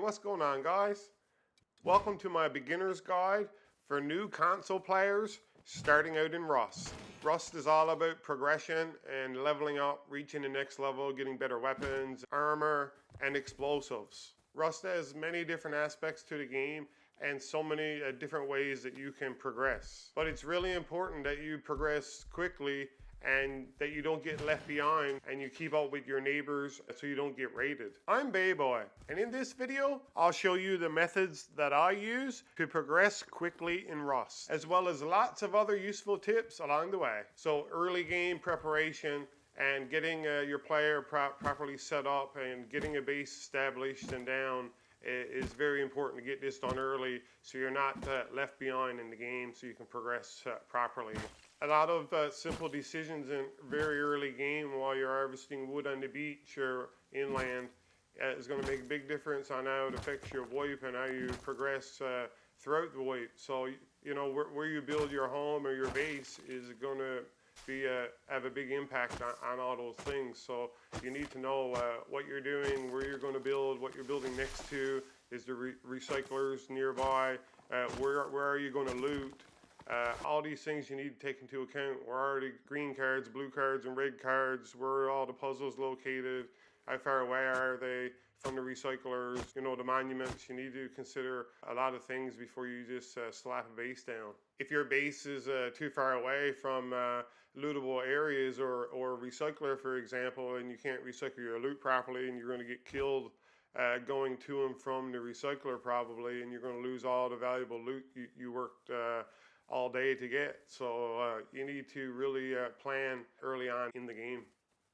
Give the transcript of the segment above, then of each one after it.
what's going on, guys? Welcome to my beginner's guide for new console players starting out in Rust. Rust is all about progression and leveling up, reaching the next level, getting better weapons, armor, and explosives. Rust has many different aspects to the game and so many different ways that you can progress. But it's really important that you progress quickly and that you don't get left behind and you keep up with your neighbors so you don't get raided. I'm BayBoy, and in this video I'll show you the methods that I use to progress quickly in Rust, as well as lots of other useful tips along the way. So early game preparation and getting your player properly set up and getting a base established and down is very important to get this done early so you're not left behind in the game, so you can progress properly. A lot of simple decisions in very early game while you're harvesting wood on the beach or inland is going to make a big difference on how it affects your wipe and how you progress throughout the wipe. So you know where you build your home or your base is going to have a big impact on all those things. So you need to know what you're doing, where you're going to build, what you're building next to. Is there recyclers nearby? Where are you going to loot? All these things you need to take into account. Where are the green cards, blue cards, and red cards? Where are all the puzzles located? How far away are they from the recyclers? You know, the monuments. You need to consider a lot of things before you just slap a base down. If your base is too far away from lootable areas or recycler, for example, and you can't recycle your loot properly and you're going to get killed going to and from the recycler probably, and you're going to lose all the valuable loot you worked all day to get. So you need to really plan early on in the game.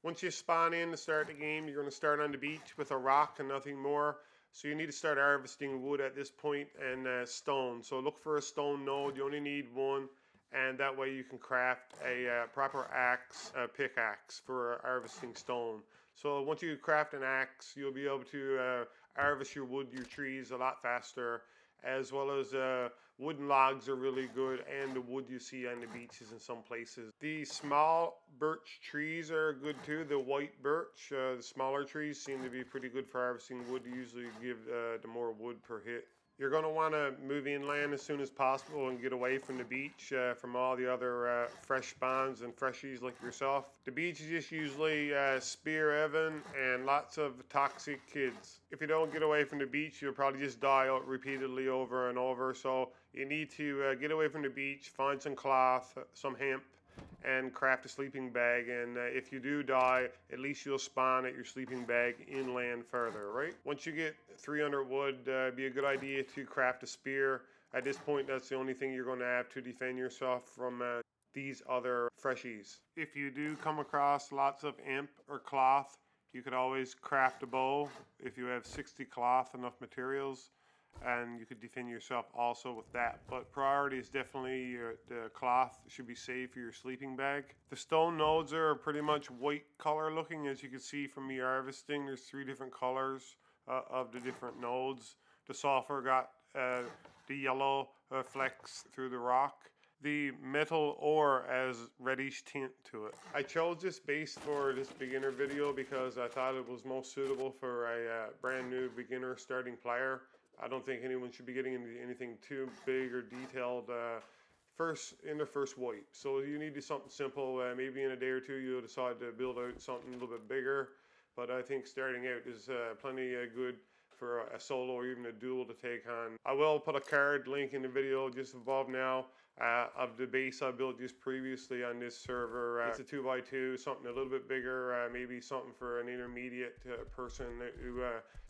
Once you spawn in to start the game, you're going to start on the beach with a rock and nothing more. So you need to start harvesting wood at this point and stone. So look for a stone node. You only need one, and that way you can craft a proper axe, pickaxe for harvesting stone. So once you craft an axe, you'll be able to harvest your wood, your trees a lot faster, as well as wooden logs are really good, and the wood you see on the beaches in some places. The small birch trees are good too, the white birch. The smaller trees seem to be pretty good for harvesting wood. You usually give the more wood per hit. You're going to want to move inland as soon as possible and get away from the beach, from all the other fresh spawns and freshies like yourself. The beach is just usually spear heaven and lots of toxic kids. If you don't get away from the beach, you'll probably just die out repeatedly over and over. So you need to get away from the beach, find some cloth, some hemp, and craft a sleeping bag. And if you do die, at least you'll spawn at your sleeping bag inland further, right? Once you get 300 wood, it'd be a good idea to craft a spear. At this point, that's the only thing you're going to have to defend yourself from these other freshies. If you do come across lots of hemp or cloth, you could always craft a bow if you have 60 cloth, enough materials, and you could defend yourself also with that. But priority is definitely the cloth should be saved for your sleeping bag. The stone nodes are pretty much white color looking, as you can see from me harvesting. There's 3 different colors of the different nodes. The sulfur got the yellow flecks through the rock. The metal ore has reddish tint to it. I chose this base for this beginner video because I thought it was most suitable for a brand new beginner starting player. I don't think anyone should be getting into anything too big or detailed in the first wipe. So you need something simple. Maybe in a day or two you'll decide to build out something a little bit bigger. But I think starting out is plenty good for a solo or even a duel to take on. I will put a card link in the video just above now of the base I built just previously on this server. It's a 2x2, something a little bit bigger, maybe something for an intermediate person who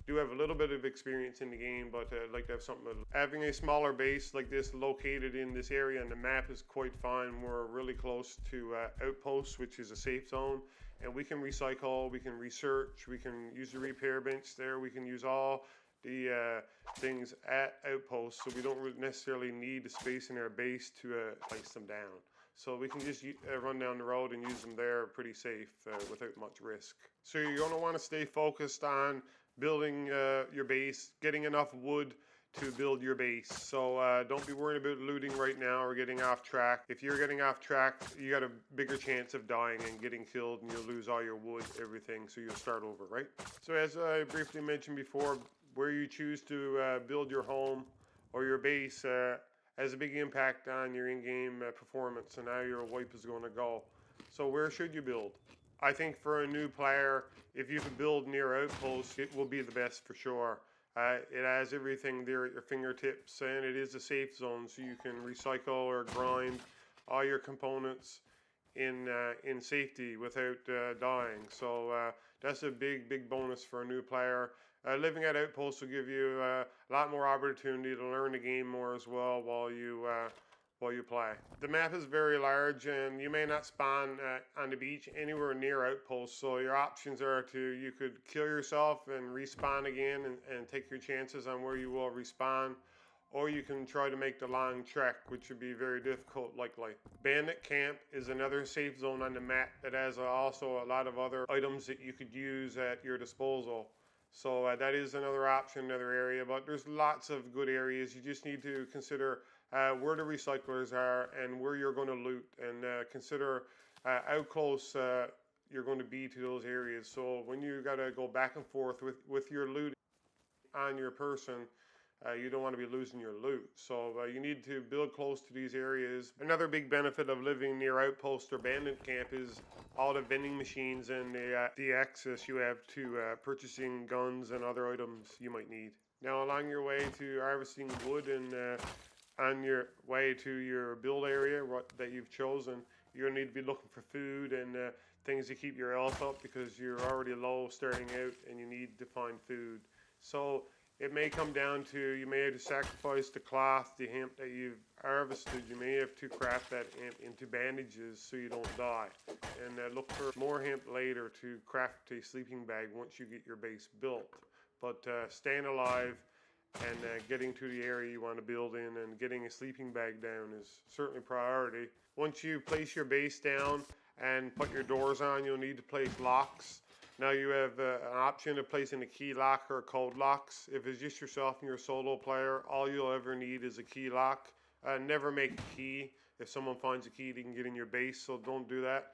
do have a little bit of experience in the game, but I'd like to have something. Having a smaller base like this located in this area on the map is quite fine. We're really close to Outposts, which is a safe zone, and we can recycle, we can research, we can use the repair bench there, we can use all the things at Outposts, so we don't necessarily need the space in our base to place them down. So we can just run down the road and use them there pretty safe without much risk. So you're going to want to stay focused on building your base, getting enough wood to build your base. So don't be worried about looting right now or getting off track. If you're getting off track, you got a bigger chance of dying and getting killed, and you'll lose all your wood, everything, so you'll start over, right? So as I briefly mentioned before, where you choose to build your home or your base has a big impact on your in-game performance and how your wipe is going to go. So where should you build? I think for a new player, if you can build near outposts, it will be the best for sure. It has everything there at your fingertips, and it is a safe zone, so you can recycle or grind all your components in safety without dying. So that's a big bonus for a new player. Living at outposts will give you a lot more opportunity to learn the game more as well while you play. The map is very large, and you may not spawn on the beach anywhere near outposts, so your options are you could kill yourself and respawn again and take your chances on where you will respawn, or you can try to make the long trek, which would be very difficult likely. Bandit Camp is another safe zone on the map that has also a lot of other items that you could use at your disposal. So that is another option, another area, but there's lots of good areas. You just need to consider where the recyclers are and where you're going to loot, and consider how close you're going to be to those areas. So when you got to go back and forth with your loot on your person, you don't want to be losing your loot. So you need to build close to these areas. Another big benefit of living near outpost or bandit camp is all the vending machines and the access you have to purchasing guns and other items you might need. Now, along your way to harvesting wood and on your way to your build area that you've chosen, you're going to need to be looking for food and things to keep your health up, because you're already low starting out and you need to find food. So it may come down to, you may have to sacrifice the cloth, the hemp that you've harvested. You may have to craft that hemp into bandages so you don't die. And look for more hemp later to craft a sleeping bag once you get your base built. But staying alive and getting to the area you want to build in and getting a sleeping bag down is certainly priority. Once you place your base down and put your doors on, you'll need to place locks. Now you have an option of placing a key lock or code locks. If it's just yourself and you're a solo player, all you'll ever need is a key lock. Never make a key. If someone finds a key, they can get in your base, so don't do that.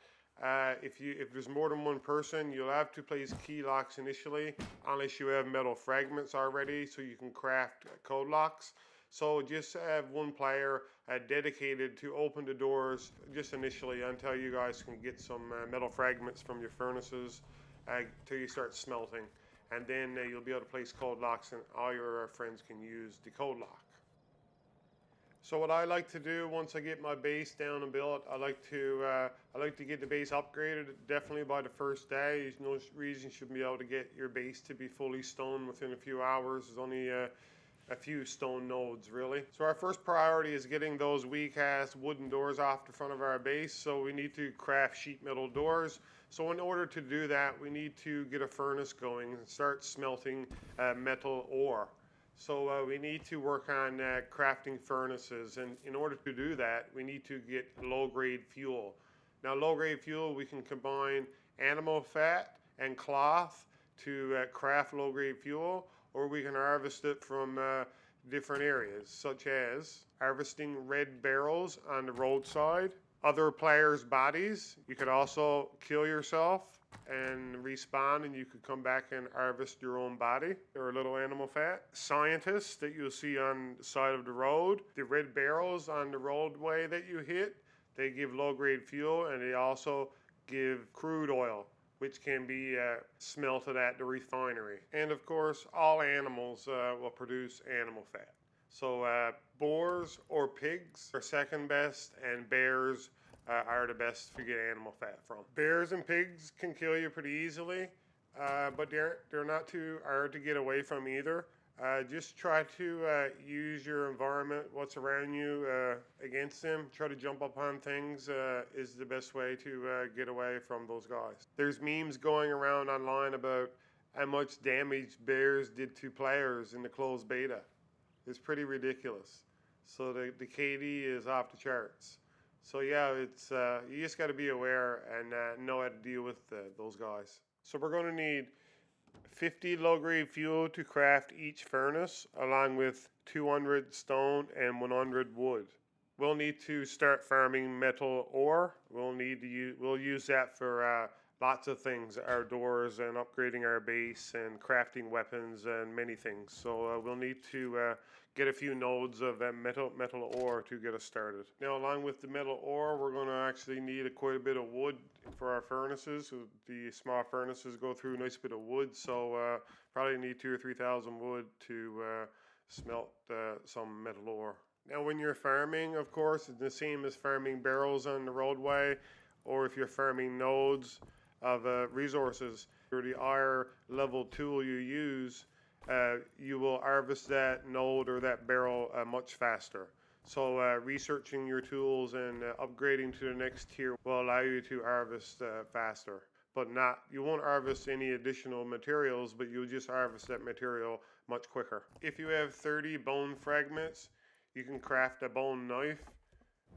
If there's more than one person, you'll have to place key locks initially, unless you have metal fragments already, so you can craft code locks. So just have one player dedicated to open the doors just initially until you guys can get some metal fragments from your furnaces till you start smelting, and then you'll be able to place code locks, and all your friends can use the code lock. So what I like to do once I get my base down and built, I like to get the base upgraded definitely by the first day. There's no reason you shouldn't be able to get your base to be fully stone within a few hours. There's only a few stone nodes really. So our first priority is getting those weak ass wooden doors off the front of our base. So we need to craft sheet metal doors. So in order to do that, we need to get a furnace going and start smelting metal ore. So we need to work on crafting furnaces, and in order to do that, we need to get low-grade fuel. Now, low-grade fuel, we can combine animal fat and cloth to craft low-grade fuel, or we can harvest it from different areas, such as harvesting red barrels on the roadside, other players' bodies. You could also kill yourself and respawn, and you could come back and harvest your own body or a little animal fat. Scientists that you'll see on the side of the road, the red barrels on the roadway that you hit, they give low-grade fuel, and they also give crude oil, which can be smelted at the refinery. And of course, all animals will produce animal fat. So boars or pigs are second best, and bears are the best to get animal fat from. Bears and pigs can kill you pretty easily, but they're not too hard to get away from either. Just try to use your environment, what's around you, against them. Try to jump up on things is the best way to get away from those guys. There's memes going around online about how much damage bears did to players in the closed beta. It's pretty ridiculous. So the KD is off the charts. So yeah, it's you just got to be aware and know how to deal with those guys. So we're going to need 50 low-grade fuel to craft each furnace, along with 200 stone and 100 wood. We'll need to start farming metal ore. We'll use that for lots of things outdoors and upgrading our base and crafting weapons and many things. So we'll need to get a few nodes of metal ore to get us started. Now, along with the metal ore, we're going to actually need quite a bit of wood for our furnaces. So the small furnaces go through a nice bit of wood, so probably need 2,000 or 3,000 wood to smelt some metal ore. Now, when you're farming, of course, it's the same as farming barrels on the roadway, or if you're farming nodes of resources. For the higher level tool you use, you will harvest that node or that barrel much faster. So researching your tools and upgrading to the next tier will allow you to harvest faster. But you won't harvest any additional materials, but you'll just harvest that material much quicker. If you have 30 bone fragments, you can craft a bone knife,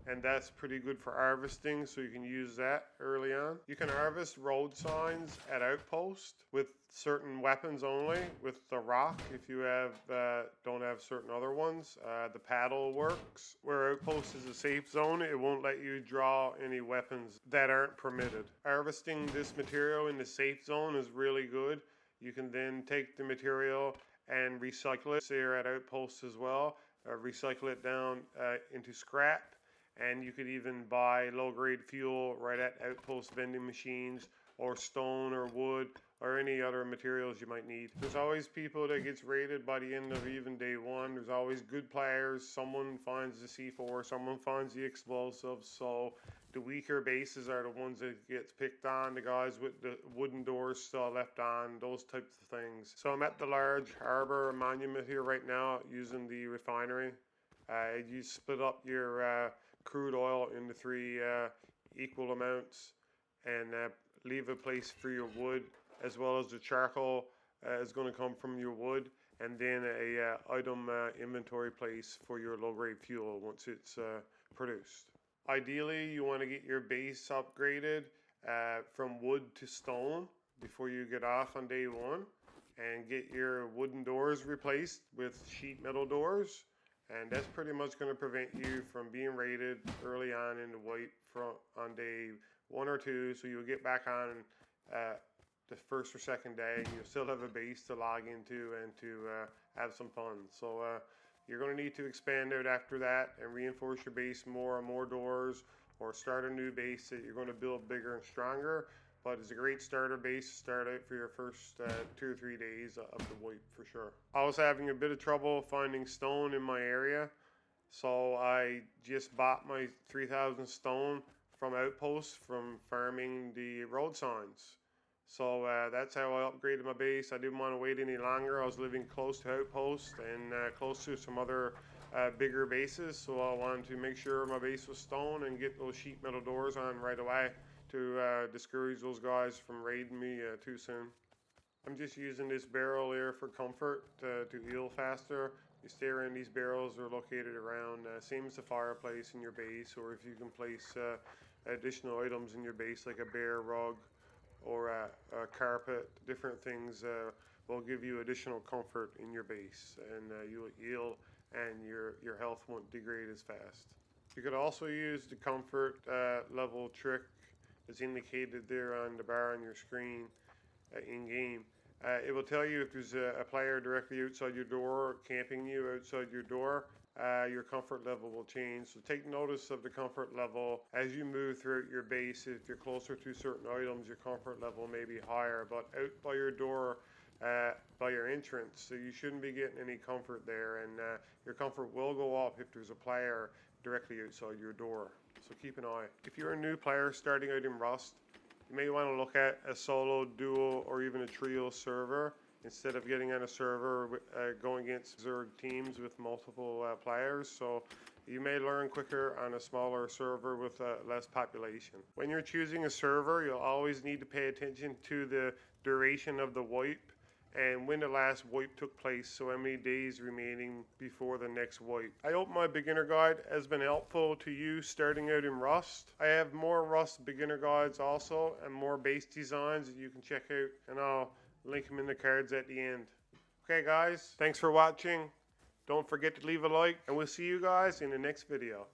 and that's pretty good for harvesting, so you can use that early on. You can harvest road signs at outposts with certain weapons only. With the rock, if you don't have certain other ones, the paddle works. Where outpost is a safe zone, it won't let you draw any weapons that aren't permitted. Harvesting this material in the safe zone is really good. You can then take the material and recycle it. Here at outposts as well, recycle it down into scrap. And you could even buy low-grade fuel right at outpost vending machines, or stone or wood or any other materials you might need. There's always people that gets raided by the end of even day one. There's always good players. Someone finds the C4, someone finds the explosives. So the weaker bases are the ones that gets picked on. The guys with the wooden doors still left on, those types of things. So I'm at the large harbor monument here right now using the refinery. You split up your crude oil into 3 equal amounts and leave a place for your wood, as well as the charcoal is going to come from your wood, and then a item inventory place for your low-grade fuel once it's produced. Ideally, you want to get your base upgraded from wood to stone before you get off on day one, and get your wooden doors replaced with sheet metal doors. And that's pretty much going to prevent you from being raided early on in the wipe on day 1 or 2. So you'll get back on the first or second day, and you'll still have a base to log into and to have some fun. So you're going to need to expand out after that and reinforce your base more and more doors, or start a new base that you're going to build bigger and stronger. But it's a great starter base to start out for your first 2 or 3 days of the wipe for sure. I was having a bit of trouble finding stone in my area, so I just bought my 3,000 stone from outposts from farming the road signs. So that's how I upgraded my base. I didn't want to wait any longer. I was living close to outposts and close to some other bigger bases, so I wanted to make sure my base was stone and get those sheet metal doors on right away to discourage those guys from raiding me too soon. I'm just using this barrel here for comfort to heal faster. You stay around these barrels, are located around same as the fireplace in your base, or if you can place additional items in your base like a bear rug or a carpet, different things will give you additional comfort in your base, and you'll heal and your health won't degrade as fast. You could also use the comfort level trick as indicated there on the bar on your screen in game. It will tell you if there's a player directly outside your door, camping you outside your door, your comfort level will change. So take notice of the comfort level as you move throughout your base. If you're closer to certain items, your comfort level may be higher, but out by your door, by your entrance, so you shouldn't be getting any comfort there, and your comfort will go up if there's a player directly outside your door. So keep an eye. If you're a new player starting out in Rust, you may want to look at a solo, duo, or even a trio server instead of getting on a server going against Zerg teams with multiple players. So you may learn quicker on a smaller server with less population. When you're choosing a server, you'll always need to pay attention to the duration of the wipe and when the last wipe took place, so how many days remaining before the next wipe. I hope my beginner guide has been helpful to you starting out in Rust. I have more Rust beginner guides also, and more base designs that you can check out, and I'll link them in the cards at the end. Okay guys, thanks for watching. Don't forget to leave a like, and we'll see you guys in the next video.